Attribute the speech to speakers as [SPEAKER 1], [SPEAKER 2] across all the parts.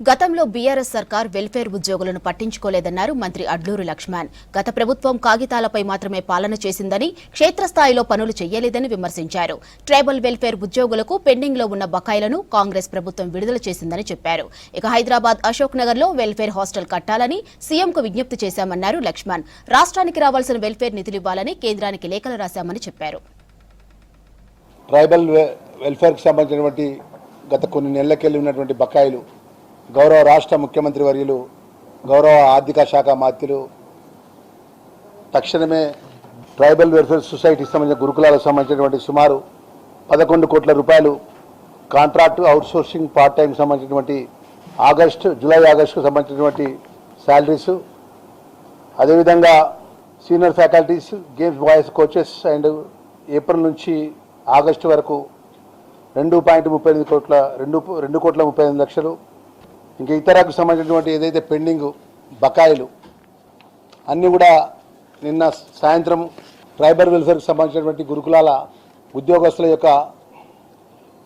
[SPEAKER 1] గతంలో బీఆర్ఎస్ సర్కార్ వెల్ఫేర్ ఉద్యోగులను పట్టించుకోలేదన్నారు మంత్రి అడ్లూరు లక్ష్మణ్. గత ప్రభుత్వం కాగితాలపై మాత్రమే పాలన చేసిందని, క్షేత్రస్థాయిలో పనులు చేయలేదని విమర్శించారు. ట్రైబల్ వెల్ఫేర్ ఉద్యోగులకు పెండింగ్లో ఉన్న బకాయిలను కాంగ్రెస్ ప్రభుత్వం విడుదల చేసిందని చెప్పారు. ఇక హైదరాబాద్ అశోక్ నగర్లో వెల్ఫేర్ హాస్టల్ కట్టాలని సీఎంకు విజ్ఞప్తి చేశామన్నారు లక్ష్మణ్. రాష్ట్రానికి రావాల్సిన వెల్ఫేర్ నిధులివ్వాలని కేంద్రానికి లేఖలు రాశామని చెప్పారు.
[SPEAKER 2] ట్రైబల్ వెల్ఫేర్కి సంబంధించినటువంటి గత కొన్ని నెలలకెళ్లి ఉన్నటువంటి బకాయిలు గౌరవ రాష్ట్ర ముఖ్యమంత్రి వర్యులు, గౌరవ ఆర్థిక శాఖ మంత్రులు తక్షణమే ట్రైబల్ వెల్ఫేర్ సొసైటీకి సంబంధించిన గురుకులాలకు సంబంధించినటువంటి సుమారు 11 కోట్ల రూపాయలు కాంట్రాక్టు అవుట్సోర్సింగ్ పార్ట్ టైం సంబంధించినటువంటి జూలై ఆగస్టుకు సంబంధించినటువంటి శాలరీస్, అదేవిధంగా senior faculties, games boys coaches and April నుంచి ఆగస్టు వరకు 2.35 కోట్ల 2,35 లక్షలు, ఇంకా ఇతరకు సంబంధించినటువంటి ఏదైతే పెండింగ్ బకాయిలు అన్నీ కూడా నిన్న సాయంత్రం ట్రైబల్ వెల్ఫేర్కి సంబంధించినటువంటి గురుకులాల ఉద్యోగస్తుల యొక్క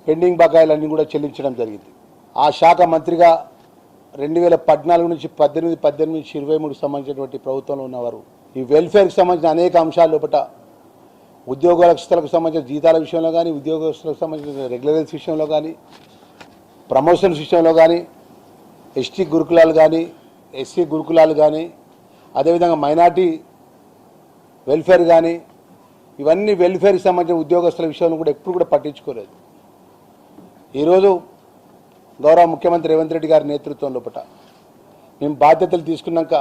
[SPEAKER 2] పెండింగ్ బకాయిలన్నీ కూడా చెల్లించడం జరిగింది. ఆ శాఖ మంత్రిగా 2014 నుంచి 18 నుంచి 23 సంబంధించినటువంటి ప్రభుత్వంలో ఉన్నవారు ఈ వెల్ఫేర్కి సంబంధించిన అనేక అంశాల లోపల ఉద్యోగస్తులకు సంబంధించిన జీతాల విషయంలో కానీ, ఉద్యోగస్తులకు సంబంధించిన రెగ్యులరైజ్ విషయంలో కానీ, ప్రమోషన్స్ విషయంలో కానీ, ఎస్టీ గురుకులాలు కానీ, ఎస్సీ గురుకులాలు కానీ, అదేవిధంగా మైనార్టీ వెల్ఫేర్ కానీ, ఇవన్నీ వెల్ఫేర్కి సంబంధించిన ఉద్యోగస్తుల విషయంలో కూడా ఎప్పుడు కూడా పట్టించుకోలేదు. ఈరోజు గౌరవ ముఖ్యమంత్రి రేవంత్ రెడ్డి గారి నేతృత్వం లోపల మేము బాధ్యతలు తీసుకున్నాక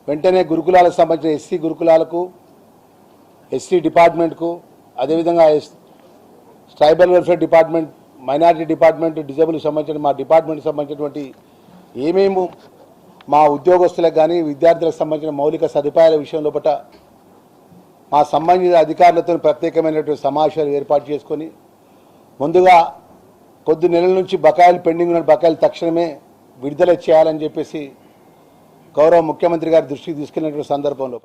[SPEAKER 2] వెంటనే గురుకులాలకు సంబంధించిన ఎస్సీ గురుకులాలకు, ఎస్సీ డిపార్ట్మెంట్కు, అదేవిధంగా tribal welfare department, minority department, డిజేబుల్కి సంబంధించిన మా డిపార్ట్మెంట్కి సంబంధించినటువంటి ఏమేమి మా ఉద్యోగస్తులకు కానీ విద్యార్థులకు సంబంధించిన మౌలిక సదుపాయాల విషయం లోపల మా సంబంధిత అధికారులతో ప్రత్యేకమైనటువంటి సమావేశాలు ఏర్పాటు చేసుకొని ముందుగా కొద్ది నెలల నుంచి పెండింగ్ ఉన్న బకాయిలు తక్షణమే విడుదల చేయాలని చెప్పేసి గౌరవ ముఖ్యమంత్రి గారి దృష్టికి తీసుకెళ్లినటువంటి సందర్భంలో